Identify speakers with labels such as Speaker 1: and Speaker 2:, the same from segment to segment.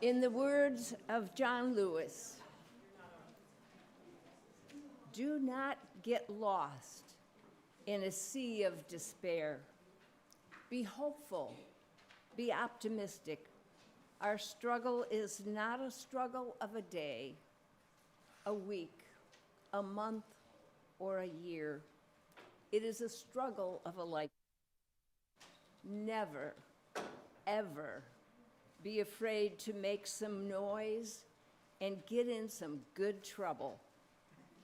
Speaker 1: In the words of John Lewis, do not get lost in a sea of despair. Be hopeful, be optimistic. Our struggle is not a struggle of a day, a week, a month, or a year. It is a struggle of a life. Never, ever be afraid to make some noise and get in some good trouble,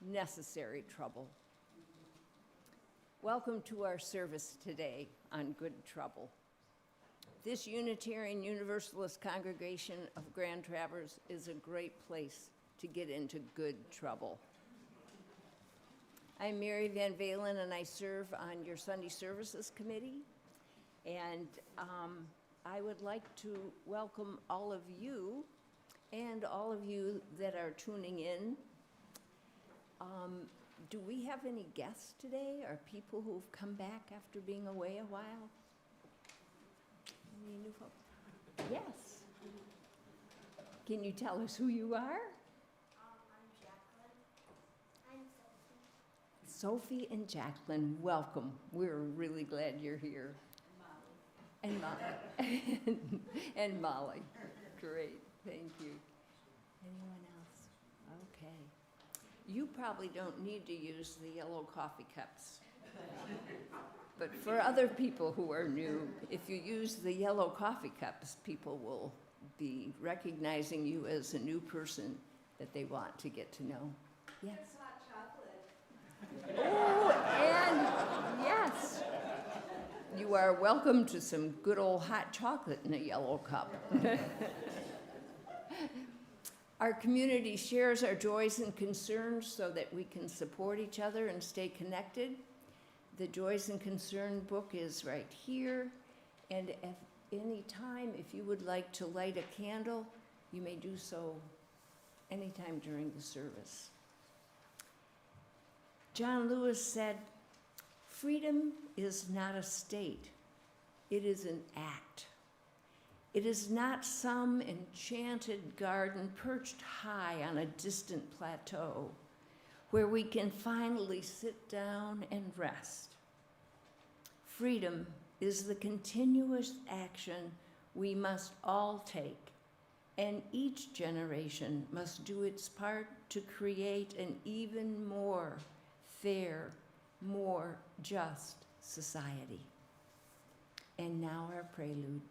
Speaker 1: necessary trouble. Welcome to our service today on Good Trouble. This Unitarian Universalist congregation of Grand Traverse is a great place to get into good trouble. I'm Mary Van Valen, and I serve on your Sunday Services Committee. And I would like to welcome all of you and all of you that are tuning in. Do we have any guests today, or people who've come back after being away a while? Any new folks? Yes. Can you tell us who you are?
Speaker 2: I'm Jacqueline. I'm Sophie.
Speaker 1: Sophie and Jacqueline, welcome. We're really glad you're here. And Molly. And Molly. Great, thank you. Anyone else? Okay. You probably don't need to use the yellow coffee cups. But for other people who are new, if you use the yellow coffee cups, people will be recognizing you as a new person that they want to get to know. Yes?
Speaker 2: It's hot chocolate.
Speaker 1: Oh, and yes. You are welcome to some good old hot chocolate in a yellow cup. Our community shares our joys and concerns so that we can support each other and stay connected. The Joys and Concern book is right here. And at any time, if you would like to light a candle, you may do so anytime during the service. John Lewis said, "Freedom is not a state, it is an act. It is not some enchanted garden perched high on a distant plateau where we can finally sit down and rest. Freedom is the continuous action we must all take, and each generation must do its part to create an even more fair, more just society." And now our prelude.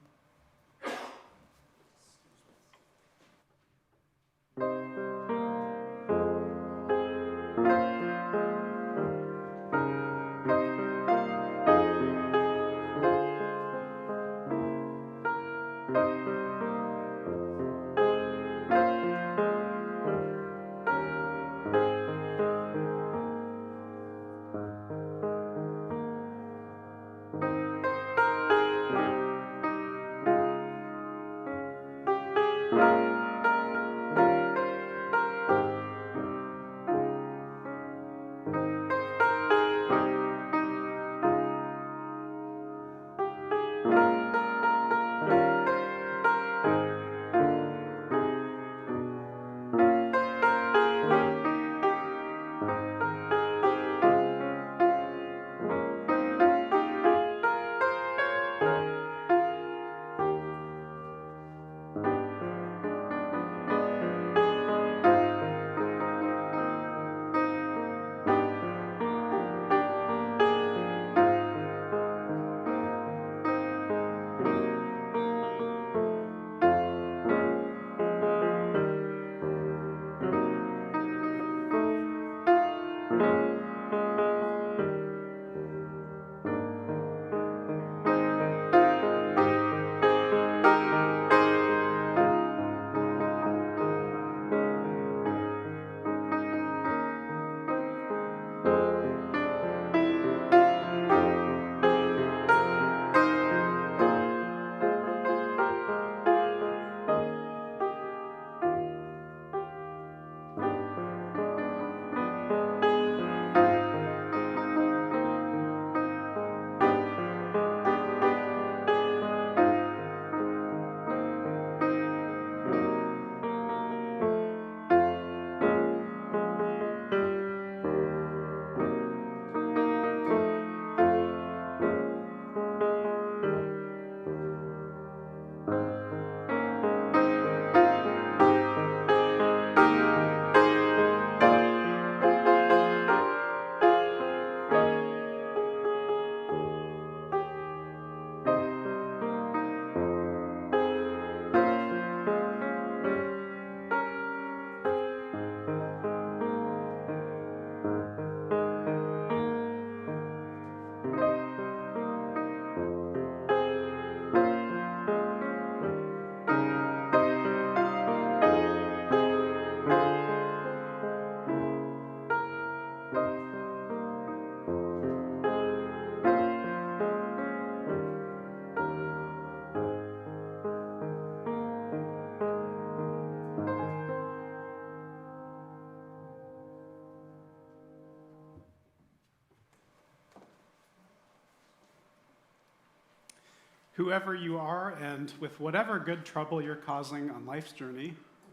Speaker 3: Whoever you are, and with whatever good trouble you're causing on life's journey,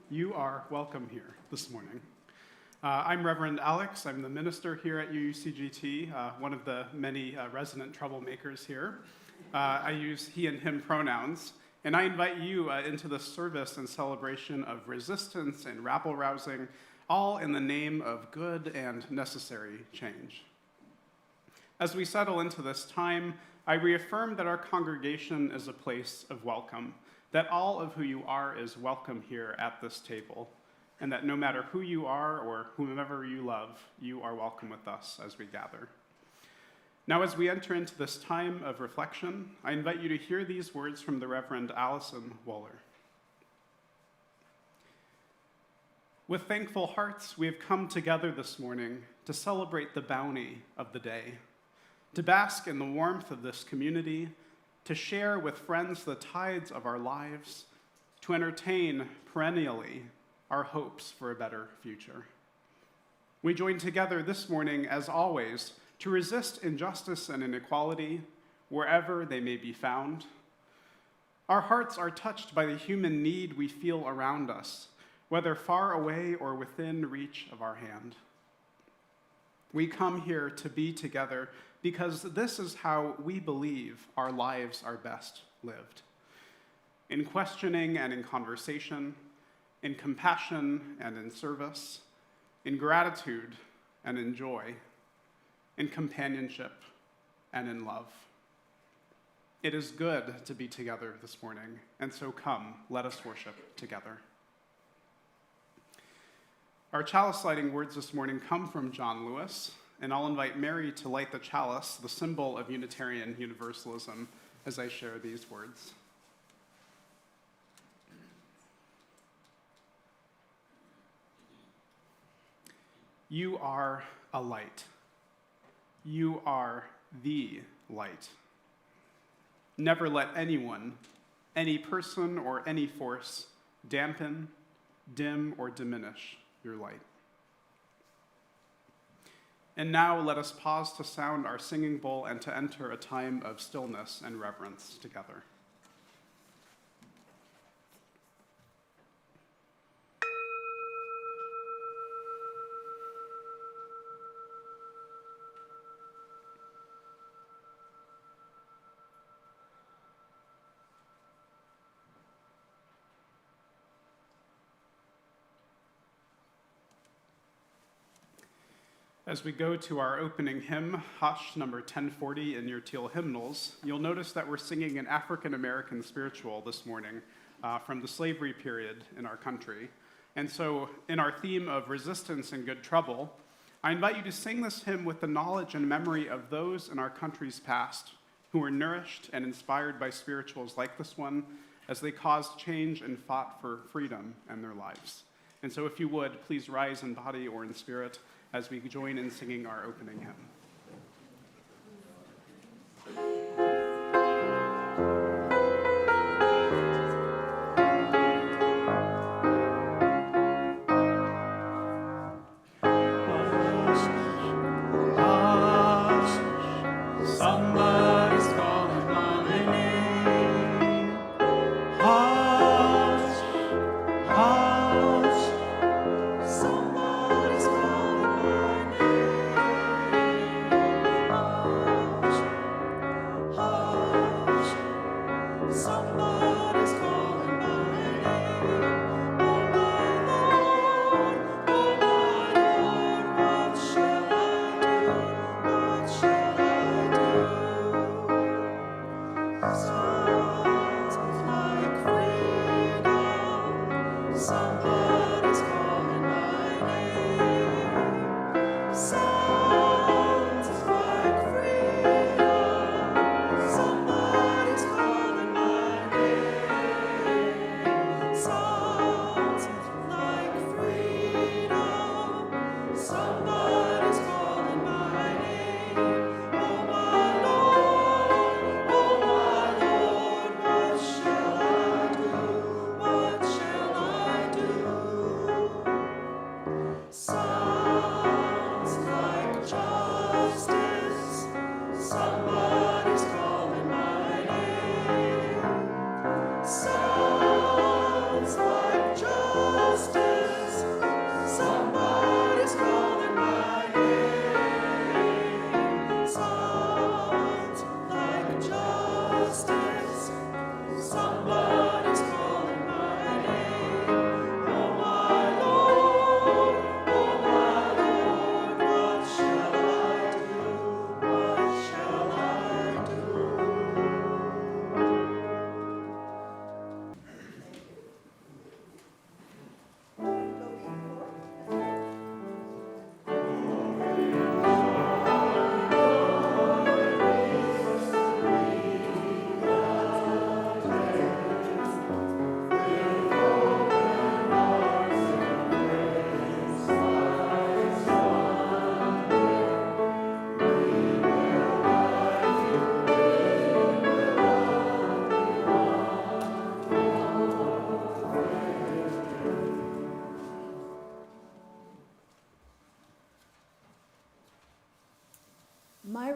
Speaker 3: you are welcome here this morning. I'm Reverend Alex. I'm the minister here at UUCGT, one of the many resident troublemakers here. I use he and him pronouns, and I invite you into the service and celebration of resistance and rabble-rousing, all in the name of good and necessary change. As we settle into this time, I reaffirm that our congregation is a place of welcome, that all of who you are is welcome here at this table, and that no matter who you are or whomever you love, you are welcome with us as we gather. Now, as we enter into this time of reflection, I invite you to hear these words from the Reverend Allison Waller. With thankful hearts, we have come together this morning to celebrate the bounty of the day, to bask in the warmth of this community, to share with friends the tides of our lives, to entertain perennially our hopes for a better future. We join together this morning, as always, to resist injustice and inequality wherever they may be found. Our hearts are touched by the human need we feel around us, whether far away or within reach of our hand. We come here to be together because this is how we believe our lives are best lived. In questioning and in conversation, in compassion and in service, in gratitude and in joy, in companionship and in love. It is good to be together this morning, and so come, let us worship together. Our chalice lighting words this morning come from John Lewis, and I'll invite Mary to light the chalice, the symbol of Unitarian Universalism, as I share these words. You are a light. You are the light. Never let anyone, any person, or any force dampen, dim, or diminish your light. And now let us pause to sound our singing bowl and to enter a time of stillness and reverence together. As we go to our opening hymn, Hush, number 1040 in your teal hymnals, you'll notice that we're singing an African-American spiritual this morning from the slavery period in our country. And so in our theme of resistance and good trouble, I invite you to sing this hymn with the knowledge and memory of those in our country's past who were nourished and inspired by spirituals like this one as they caused change and fought for freedom in their lives. And so if you would, please rise in body or in spirit as we join in singing our opening hymn.
Speaker 4: Somebody's calling my name.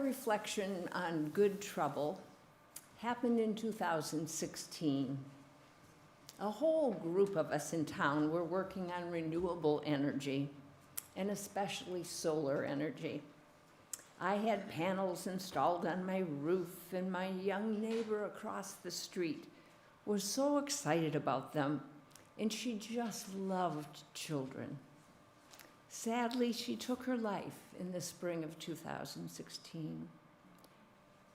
Speaker 1: reflection on good trouble happened in 2016. A whole group of us in town were working on renewable energy, and especially solar energy. I had panels installed on my roof, and my young neighbor across the street was so excited about them, and she just loved children. Sadly, she took her life in the spring of 2016.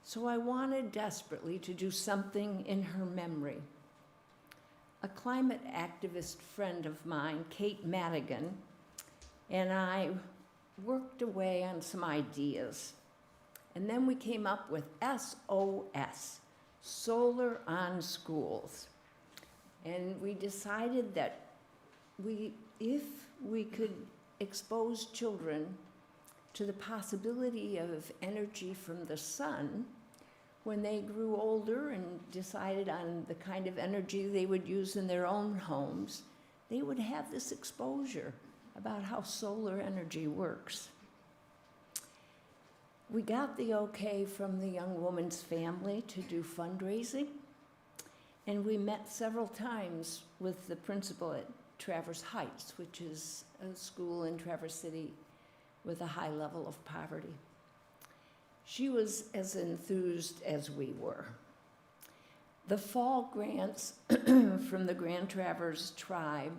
Speaker 1: So I wanted desperately to do something in her memory. A climate activist friend of mine, Kate Madigan, and I worked away on some ideas. And then we came up with SOS, Solar on Schools. And we decided that if we could expose children to the possibility of energy from the sun, when they grew older and decided on the kind of energy they would use in their own homes, they would have this exposure about how solar energy works. We got the okay from the young woman's family to do fundraising, and we met several times with the principal at Traverse Heights, which is a school in Traverse City with a high level of poverty. She was as enthused as we were. The fall grants from the Grand Traverse tribe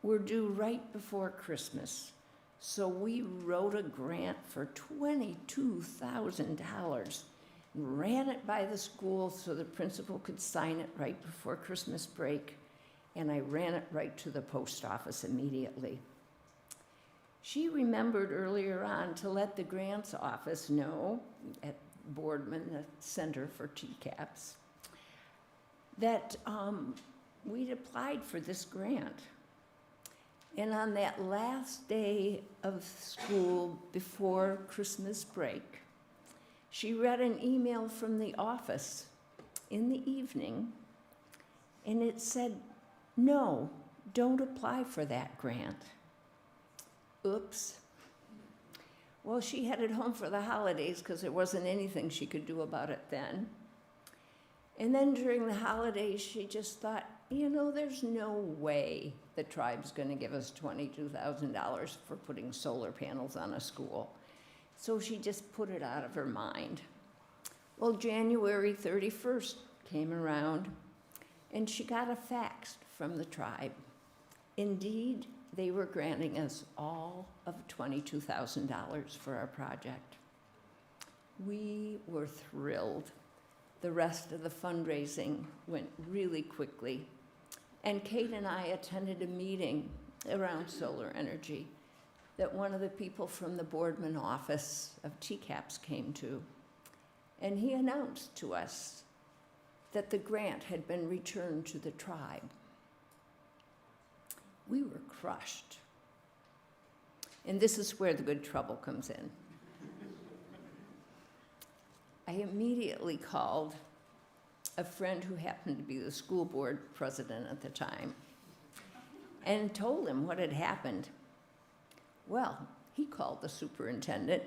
Speaker 1: were due right before Christmas, so we wrote a grant for $22,000, ran it by the school so the principal could sign it right before Christmas break, and I ran it right to the post office immediately. She remembered earlier on to let the grants office know at Boardman, the Center for TCAPS, that we'd applied for this grant. And on that last day of school before Christmas break, she read an email from the office in the evening, and it said, "No, don't apply for that grant." Oops. Well, she headed home for the holidays because there wasn't anything she could do about it then. And then during the holidays, she just thought, there's no way the tribe's going to give us $22,000 for putting solar panels on a school. So she just put it out of her mind. Well, January 31st came around, and she got a fax from the tribe. Indeed, they were granting us all of $22,000 for our project. We were thrilled. The rest of the fundraising went really quickly. And Kate and I attended a meeting around solar energy that one of the people from the Boardman office of TCAPS came to. And he announced to us that the grant had been returned to the tribe. We were crushed. And this is where the good trouble comes in. I immediately called a friend who happened to be the school board president at the time and told him what had happened. Well, he called the superintendent,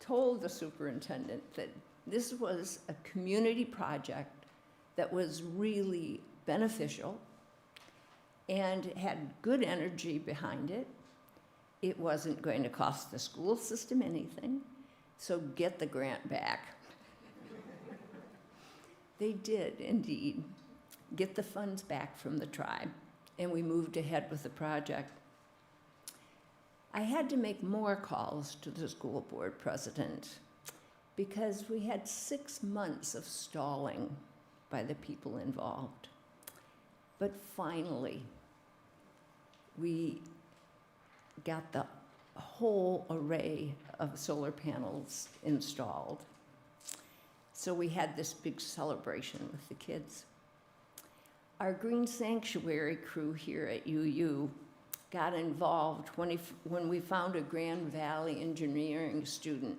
Speaker 1: told the superintendent that this was a community project that was really beneficial and had good energy behind it. It wasn't going to cost the school system anything, so get the grant back. They did indeed get the funds back from the tribe, and we moved ahead with the project. I had to make more calls to the school board president because we had 6 months of stalling by the people involved. But finally, we got the whole array of solar panels installed. So we had this big celebration with the kids. Our Green Sanctuary crew here at UU got involved when we found a Grand Valley engineering student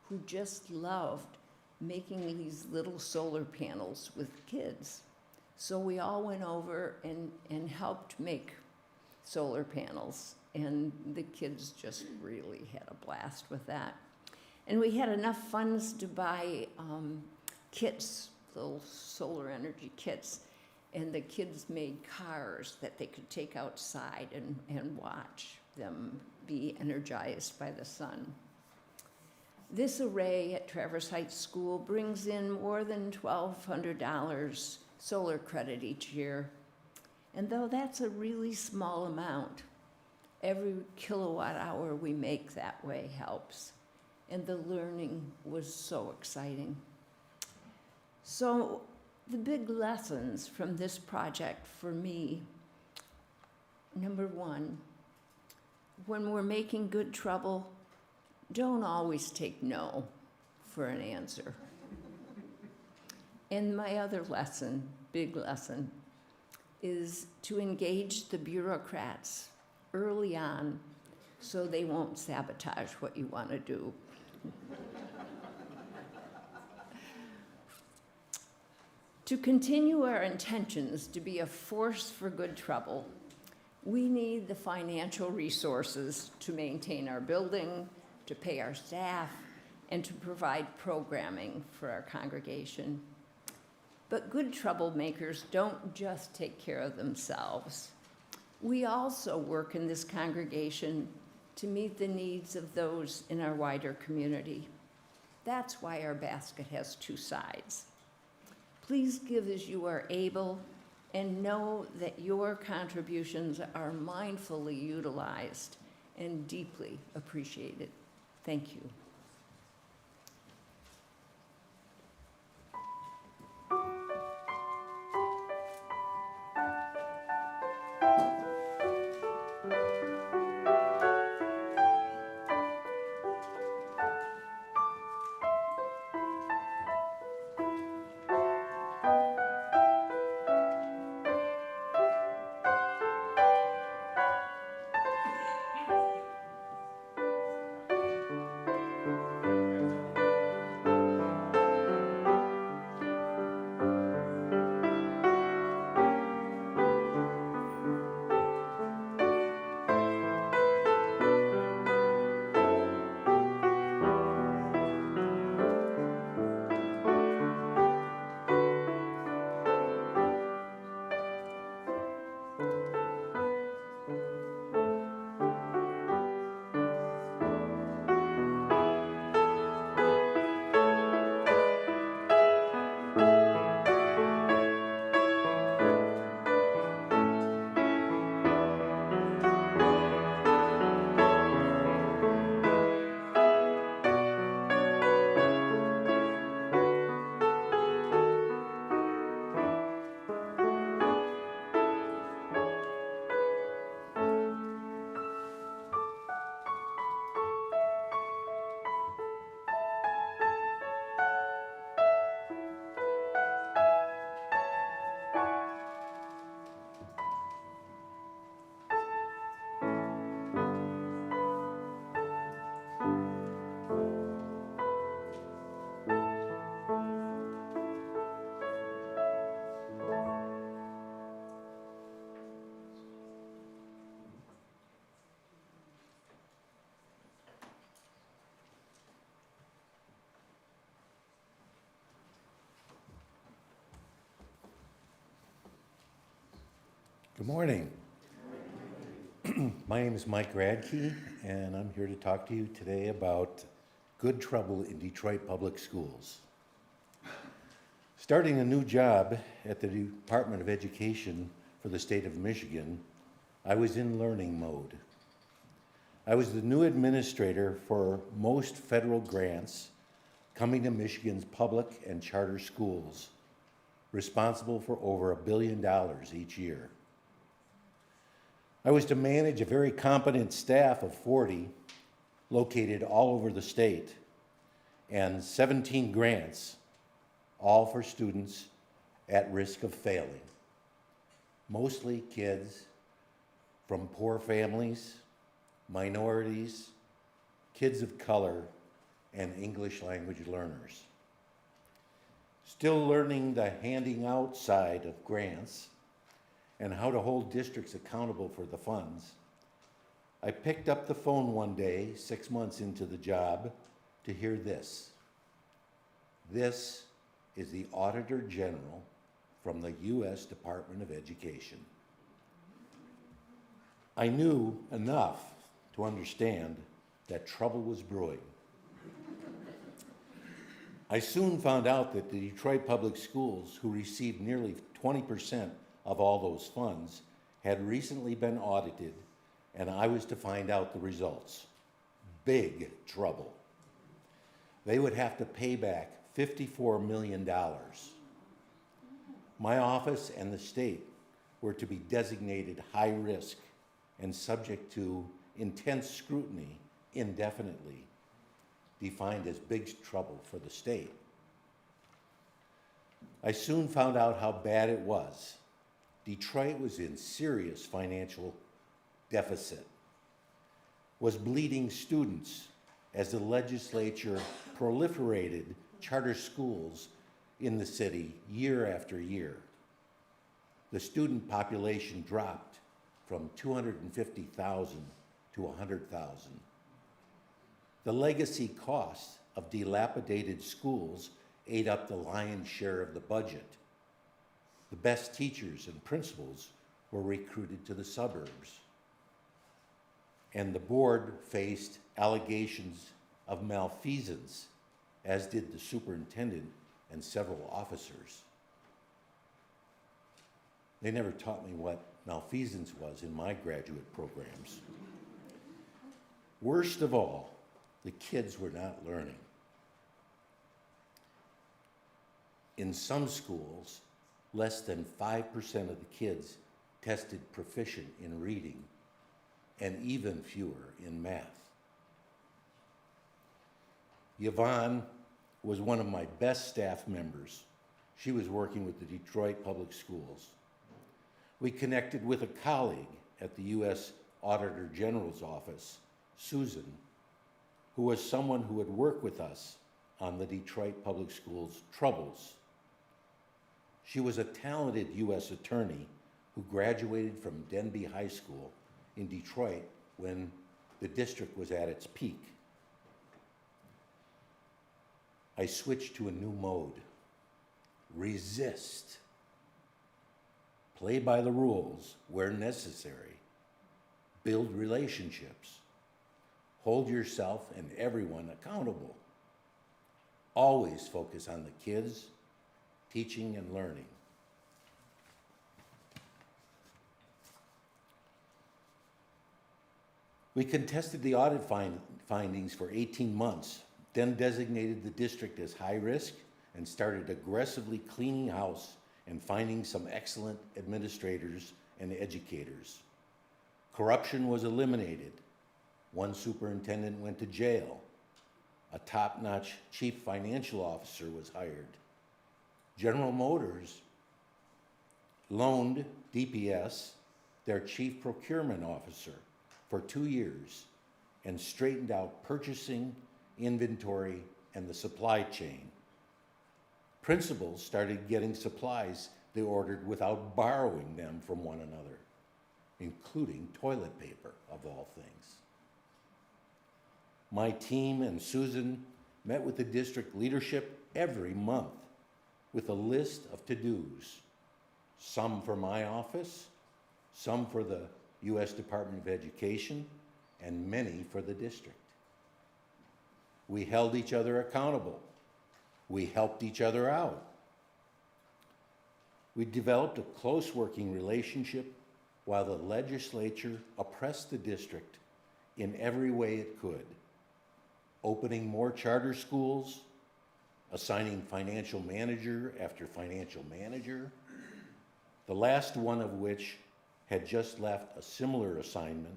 Speaker 1: who just loved making these little solar panels with kids. So we all went over and helped make solar panels, and the kids just really had a blast with that. And we had enough funds to buy kits, little solar energy kits, and the kids made cars that they could take outside and watch them be energized by the sun. This array at Traverse Heights School brings in more than $1,200 solar credit each year. And though that's a really small amount, every kilowatt hour we make that way helps. And the learning was so exciting. So the big lessons from this project for me, number one, when we're making good trouble, don't always take no for an answer. And my other lesson, big lesson, is to engage the bureaucrats early on so they won't sabotage what you want to do. To continue our intentions to be a force for good trouble, we need the financial resources to maintain our building, to pay our staff, and to provide programming for our congregation. But good troublemakers don't just take care of themselves. We also work in this congregation to meet the needs of those in our wider community. That's why our basket has two sides. Please give as you are able, and know that your contributions are mindfully utilized and deeply appreciated. Thank you.
Speaker 4: Good morning. My name is Mike Radke, and I'm here to talk to you today about good trouble in Detroit Public Schools. Starting a new job at the Department of Education for the state of Michigan, I was in learning mode. I was the new administrator for most federal grants coming to Michigan's public and charter schools, responsible for over $1 billion each year. I was to manage a very competent staff of 40 located all over the state and 17 grants, all for students at risk of failing. Mostly kids from poor families, minorities, kids of color, and English language learners. Still learning the handing out side of grants and how to hold districts accountable for the funds, I picked up the phone one day, 6 months into the job, to hear this. This is the Auditor General from the U.S. Department of Education. I knew enough to understand that trouble was brewing. I soon found out that the Detroit Public Schools, who received nearly 20% of all those funds, had recently been audited, and I was to find out the results. Big trouble. They would have to pay back $54 million. My office and the state were to be designated high risk and subject to intense scrutiny indefinitely, defined as big trouble for the state. I soon found out how bad it was. Detroit was in serious financial deficit, was bleeding students as the legislature proliferated charter schools in the city year after year. The student population dropped from 250,000 to 100,000. The legacy costs of dilapidated schools ate up the lion's share of the budget. The best teachers and principals were recruited to the suburbs. And the board faced allegations of malfeasance, as did the superintendent and several officers. They never taught me what malfeasance was in my graduate programs. Worst of all, the kids were not learning. In some schools, less than 5% of the kids tested proficient in reading, and even fewer in math. Yvonne was one of my best staff members. She was working with the Detroit Public Schools. We connected with a colleague at the U.S. Auditor General's office, Susan, who was someone who had worked with us on the Detroit Public Schools troubles. She was a talented U.S. attorney who graduated from Denby High School in Detroit when the district was at its peak. I switched to a new mode. Resist. Play by the rules where necessary. Build relationships. Hold yourself and everyone accountable. Always focus on the kids, teaching and learning. We contested the audit findings for 18 months, then designated the district as high risk and started aggressively cleaning house and finding some excellent administrators and educators. Corruption was eliminated. One superintendent went to jail. A top-notch chief financial officer was hired. General Motors loaned DPS their chief procurement officer for 2 years and straightened out purchasing, inventory, and the supply chain. Principals started getting supplies they ordered without borrowing them from one another, including toilet paper, of all things. My team and Susan met with the district leadership every month with a list of to-dos, some for my office, some for the U.S. Department of Education, and many for the district. We held each other accountable. We helped each other out. We developed a close working relationship while the legislature oppressed the district in every way it could, opening more charter schools, assigning financial manager after financial manager, the last one of which had just left a similar assignment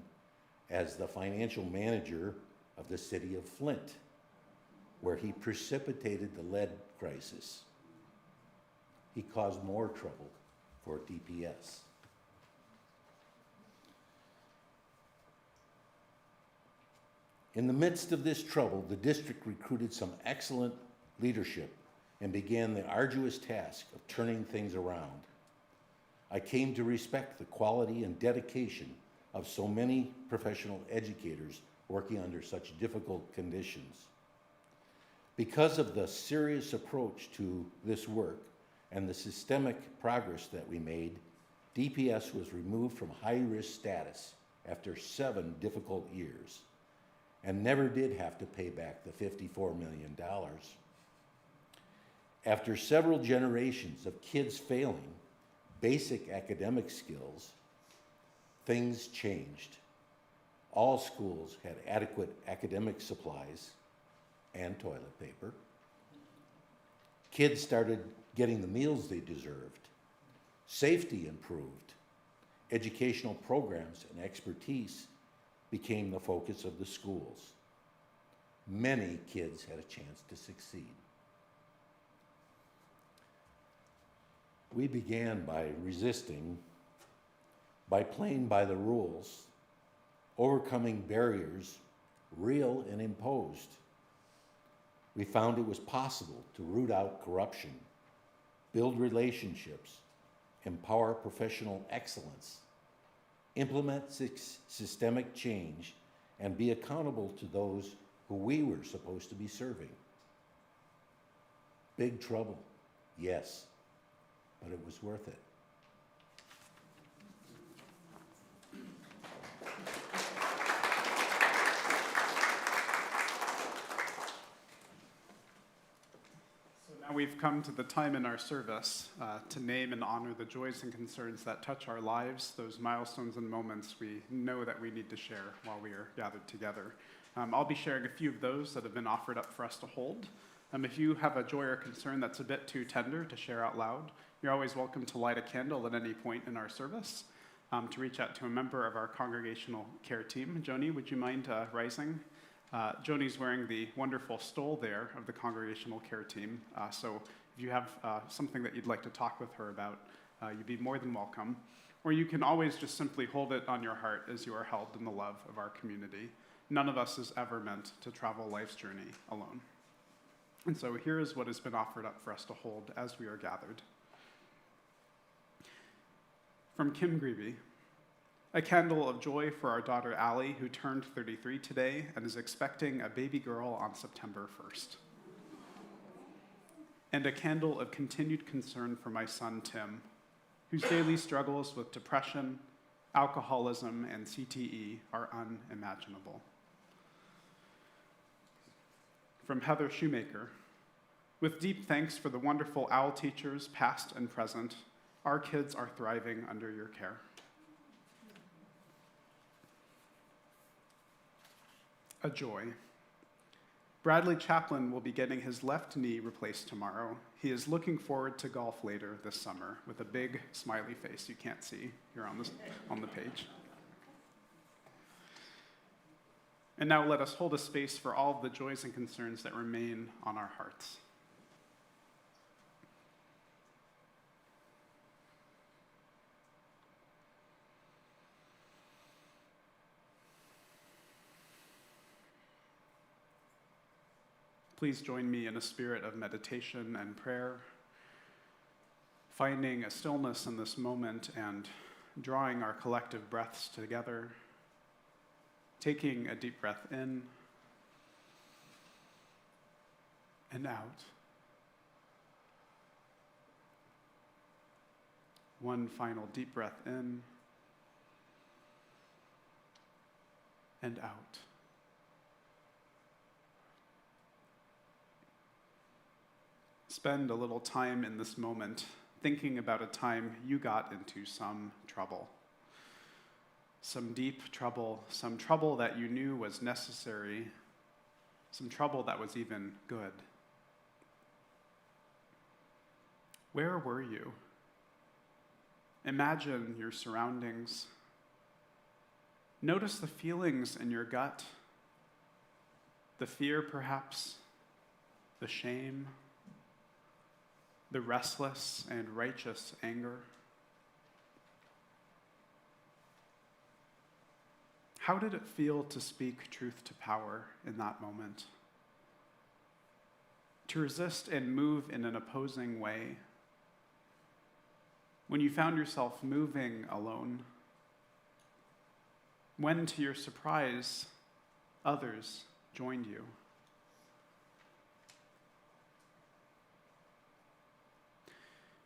Speaker 4: as the financial manager of the city of Flint, where he precipitated the lead crisis. He caused more trouble for DPS. In the midst of this trouble, the district recruited some excellent leadership and began the arduous task of turning things around. I came to respect the quality and dedication of so many professional educators working under such difficult conditions. Because of the serious approach to this work and the systemic progress that we made, DPS was removed from high-risk status after 7 difficult years and never did have to pay back the $54 million. After several generations of kids failing basic academic skills, things changed. All schools had adequate academic supplies and toilet paper. Kids started getting the meals they deserved. Safety improved. Educational programs and expertise became the focus of the schools. Many kids had a chance to succeed. We began by resisting, by playing by the rules, overcoming barriers, real and imposed. We found it was possible to root out corruption, build relationships, empower professional excellence, implement systemic change, and be accountable to those who we were supposed to be serving. Big trouble, yes, but it was worth it.
Speaker 3: Now we've come to the time in our service to name and honor the joys and concerns that touch our lives, those milestones and moments we know that we need to share while we are gathered together. I'll be sharing a few of those that have been offered up for us to hold. If you have a joy or concern that's a bit too tender to share out loud, you're always welcome to light a candle at any point in our service, to reach out to a member of our congregational care team. Joni, would you mind rising? Joni's wearing the wonderful stole there of the congregational care team. So if you have something that you'd like to talk with her about, you'd be more than welcome. Or you can always just simply hold it on your heart as you are held in the love of our community. None of us is ever meant to travel life's journey alone. And so here is what has been offered up for us to hold as we are gathered. From Kim Greavy, a candle of joy for our daughter Allie, who turned 33 today and is expecting a baby girl on September 1st. And a candle of continued concern for my son Tim, whose daily struggles with depression, alcoholism, and CTE are unimaginable. From Heather Shoemaker, with deep thanks for the wonderful OWL teachers, past and present, our kids are thriving under your care. A joy. Bradley Chaplin will be getting his left knee replaced tomorrow. He is looking forward to golf later this summer with a big smiley face you can't see here on the page. And now let us hold a space for all of the joys and concerns that remain on our hearts. Please join me in a spirit of meditation and prayer, finding a stillness in this moment and drawing our collective breaths together, taking a deep breath in and out. One final deep breath in and out. Spend a little time in this moment thinking about a time you got into some trouble. Some deep trouble, some trouble that you knew was necessary, some trouble that was even good. Where were you? Imagine your surroundings. Notice the feelings in your gut, the fear perhaps, the shame, the restless and righteous anger. How did it feel to speak truth to power in that moment? To resist and move in an opposing way? When you found yourself moving alone? When, to your surprise, others joined you?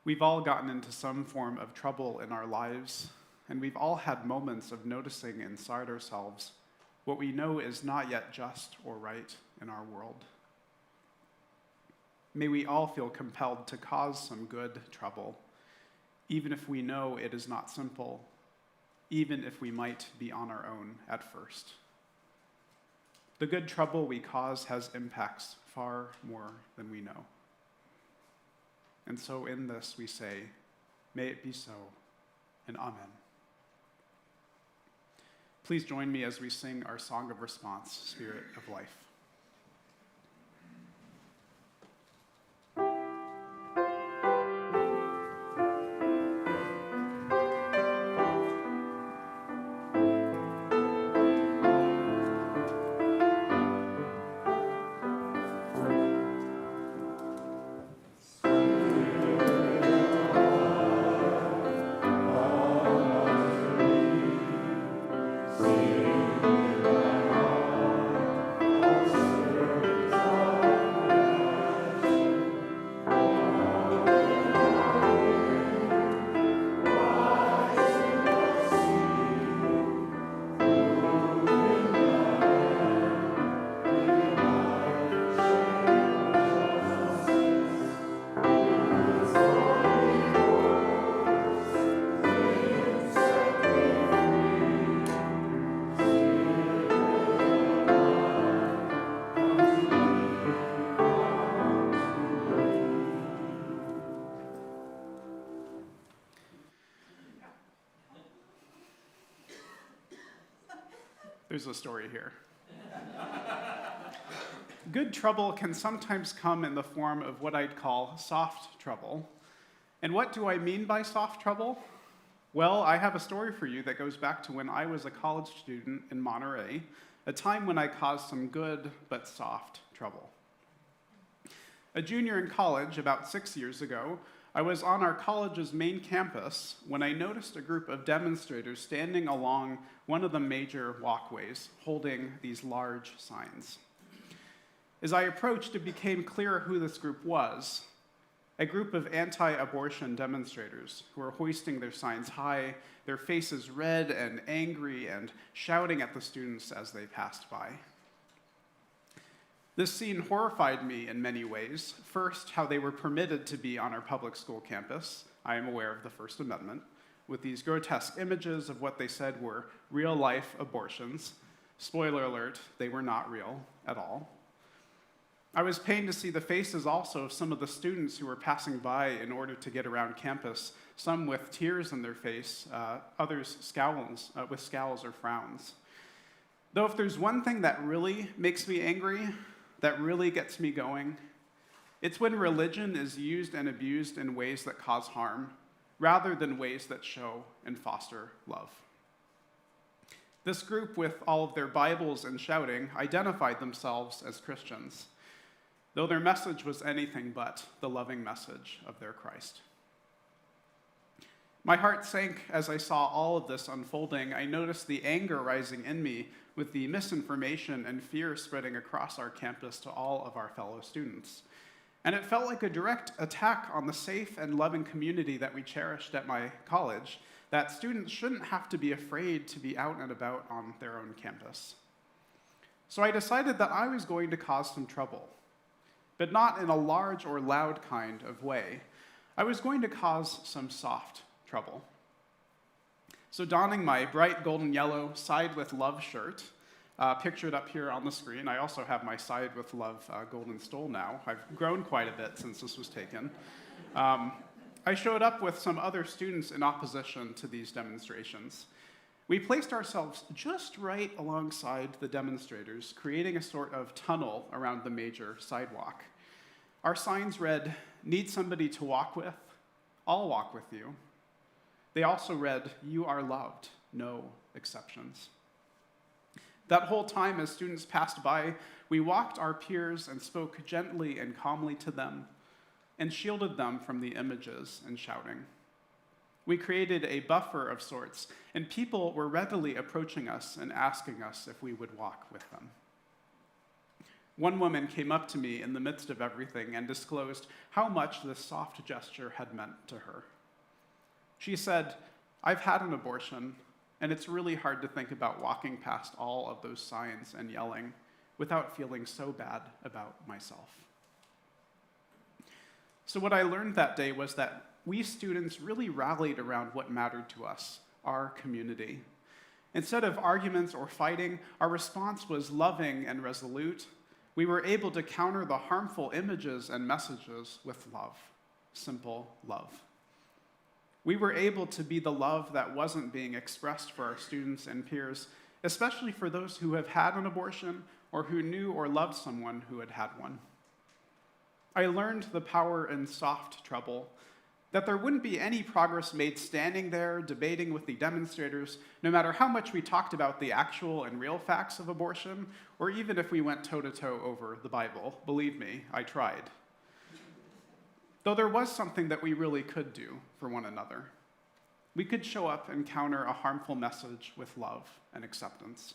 Speaker 3: We've all gotten into some form of trouble in our lives, and we've all had moments of noticing inside ourselves what we know is not yet just or right in our world. May we all feel compelled to cause some good trouble, even if we know it is not simple, even if we might be on our own at first. The good trouble we cause has impacts far more than we know. And so in this we say, may it be so, and amen. Please join me as we sing our song of response, Spirit of Life. There's a story here. Good trouble can sometimes come in the form of what I'd call soft trouble. And what do I mean by soft trouble? Well, I have a story for you that goes back to when I was a college student in Monterey, a time when I caused some good but soft trouble. A junior in college, about 6 years ago, I was on our college's main campus when I noticed a group of demonstrators standing along one of the major walkways, holding these large signs. As I approached, it became clear who this group was. A group of anti-abortion demonstrators who were hoisting their signs high, their faces red and angry, and shouting at the students as they passed by. This scene horrified me in many ways. First, how they were permitted to be on our public school campus. I am aware of the First Amendment, with these grotesque images of what they said were real-life abortions. Spoiler alert, they were not real at all. I was pained to see the faces also of some of the students who were passing by in order to get around campus, some with tears in their face, others with scowls or frowns. Though if there's one thing that really makes me angry, that really gets me going, it's when religion is used and abused in ways that cause harm, rather than ways that show and foster love. This group, with all of their Bibles and shouting, identified themselves as Christians, though their message was anything but the loving message of their Christ. My heart sank as I saw all of this unfolding. I noticed the anger rising in me with the misinformation and fear spreading across our campus to all of our fellow students. And it felt like a direct attack on the safe and loving community that we cherished at my college, that students shouldn't have to be afraid to be out and about on their own campus. So I decided that I was going to cause some trouble, but not in a large or loud kind of way. I was going to cause some soft trouble. So donning my bright golden yellow Side with Love shirt, pictured up here on the screen, I also have my Side with Love golden stole now. I've grown quite a bit since this was taken. I showed up with some other students in opposition to these demonstrations. We placed ourselves just right alongside the demonstrators, creating a sort of tunnel around the major sidewalk. Our signs read, "Need somebody to walk with? I'll walk with you." They also read, "You are loved, no exceptions." That whole time, as students passed by, we walked our peers and spoke gently and calmly to them and shielded them from the images and shouting. We created a buffer of sorts, and people were readily approaching us and asking us if we would walk with them. One woman came up to me in the midst of everything and disclosed how much this soft gesture had meant to her. She said, "I've had an abortion, and it's really hard to think about walking past all of those signs and yelling without feeling so bad about myself." So what I learned that day was that we students really rallied around what mattered to us, our community. Instead of arguments or fighting, our response was loving and resolute. We were able to counter the harmful images and messages with love, simple love. We were able to be the love that wasn't being expressed for our students and peers, especially for those who have had an abortion or who knew or loved someone who had had one. I learned the power in soft trouble, that there wouldn't be any progress made standing there debating with the demonstrators, no matter how much we talked about the actual and real facts of abortion, or even if we went toe-to-toe over the Bible. Believe me, I tried. Though there was something that we really could do for one another. We could show up and counter a harmful message with love and acceptance.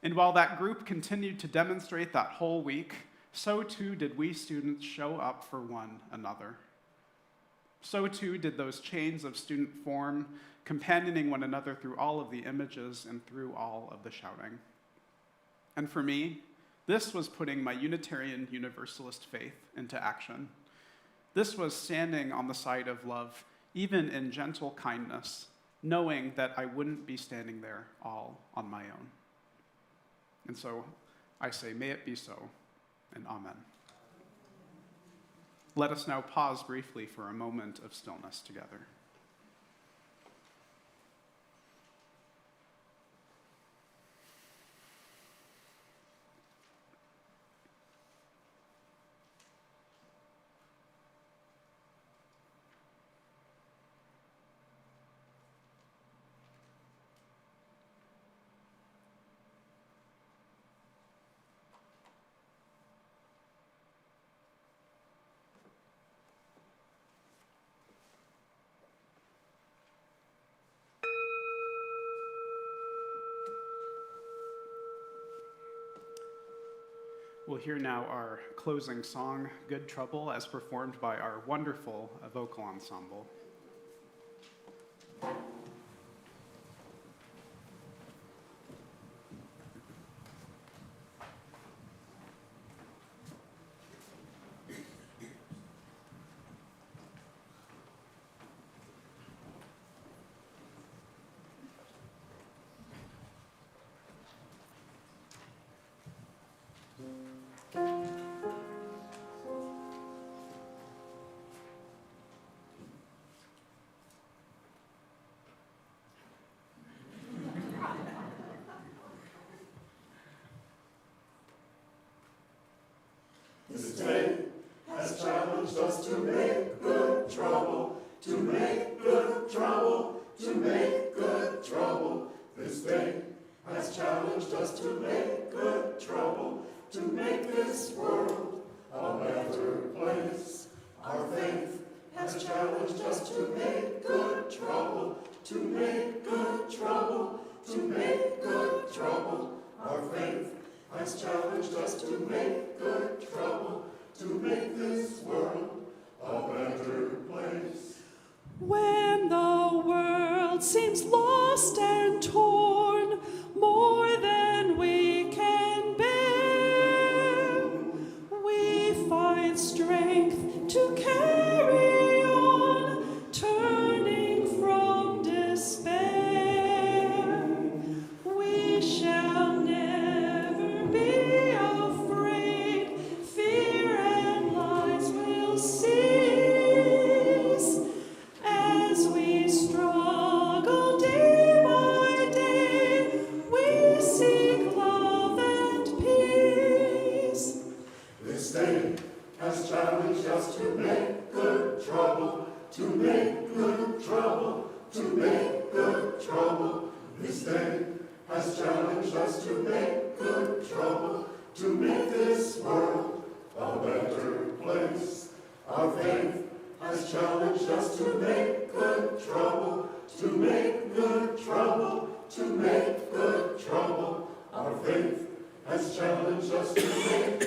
Speaker 3: And while that group continued to demonstrate that whole week, so too did we students show up for one another. So too did those chains of student form, companioning one another through all of the images and through all of the shouting. And for me, this was putting my Unitarian Universalist faith into action. This was standing on the side of love, even in gentle kindness, knowing that I wouldn't be standing there all on my own. And so I say, may it be so, and amen. Let us now pause briefly for a moment of stillness together. We'll hear now our closing song, Good Trouble, as performed by our wonderful vocal ensemble.
Speaker 5: This day has challenged us to make good trouble, to make good trouble, to make good trouble. This day has challenged us to make good trouble, to make this world a better place. Our faith has challenged us to make good trouble, to make good trouble, to make good trouble. Our faith has challenged us to make good trouble, to make this world a better place.
Speaker 6: When the world seems lost and torn, more than we can bear, we find strength to carry on, turning from despair. We shall never be afraid, fear and lies will cease, as we struggle day by day, we seek love and peace.
Speaker 5: This day has challenged us to make good trouble, to make good trouble, to make good trouble. This day has challenged us to make good trouble, to make this world a better place. Our faith has challenged us to make good trouble, to make good trouble, to make good trouble. Our faith has challenged us to make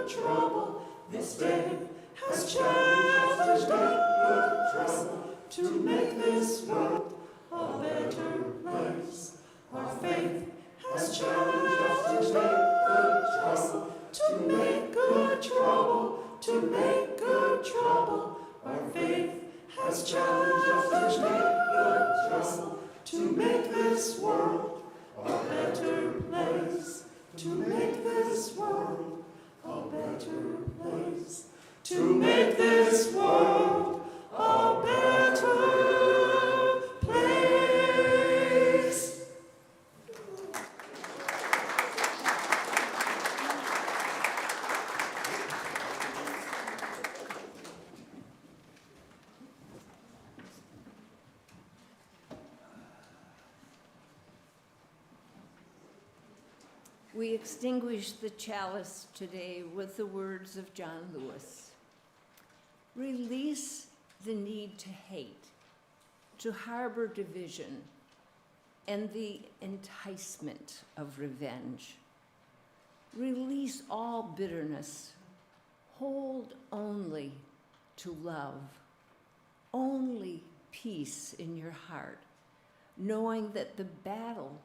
Speaker 6: good trouble. This day has challenged good trouble to make this world a better place. Our faith has challenged good trouble to make good trouble, to make good trouble. Our faith has challenged good trouble to make this world a better place, to make this world a better place, to make this world a better place.
Speaker 1: We extinguish the chalice today with the words of John Lewis. Release the need to hate, to harbor division, and the enticement of revenge. Release all bitterness. Hold only to love, only peace in your heart, knowing that the battle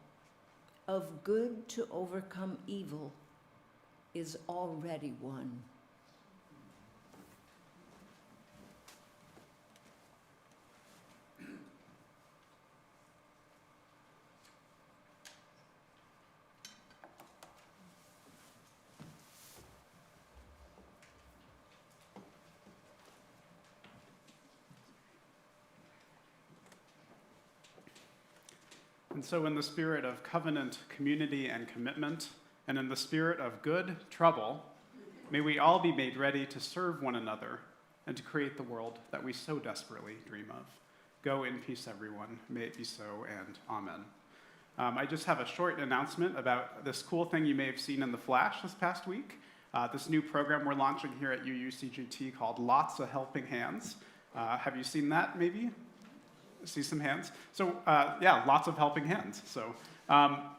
Speaker 1: of good to overcome evil is already won.
Speaker 3: And so in the spirit of covenant, community, and commitment, and in the spirit of good trouble, may we all be made ready to serve one another and to create the world that we so desperately dream of. Go in peace, everyone. May it be so, and amen. I just have a short announcement about this cool thing you may have seen in the flash this past week. This new program we're launching here at UUCGT called Lots of Helping Hands. Have you seen that, maybe? See some hands? So yeah, lots of helping hands. So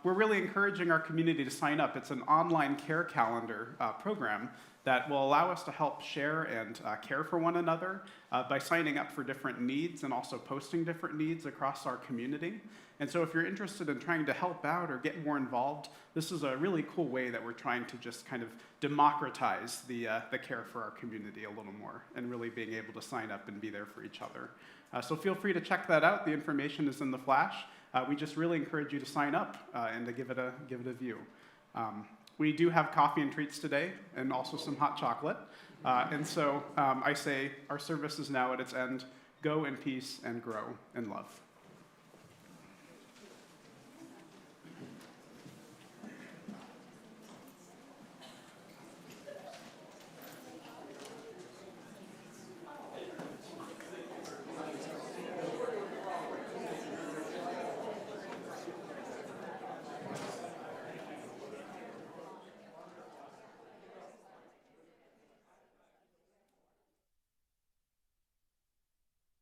Speaker 3: we're really encouraging our community to sign up. It's an online care calendar program that will allow us to help share and care for one another by signing up for different needs and also posting different needs across our community. And so if you're interested in trying to help out or get more involved, this is a really cool way that we're trying to just kind of democratize the care for our community a little more and really being able to sign up and be there for each other. So feel free to check that out. The information is in the flash. We just really encourage you to sign up and to give it a view. We do have coffee and treats today and also some hot chocolate. And so I say our service is now at its end. Go in peace and grow in love.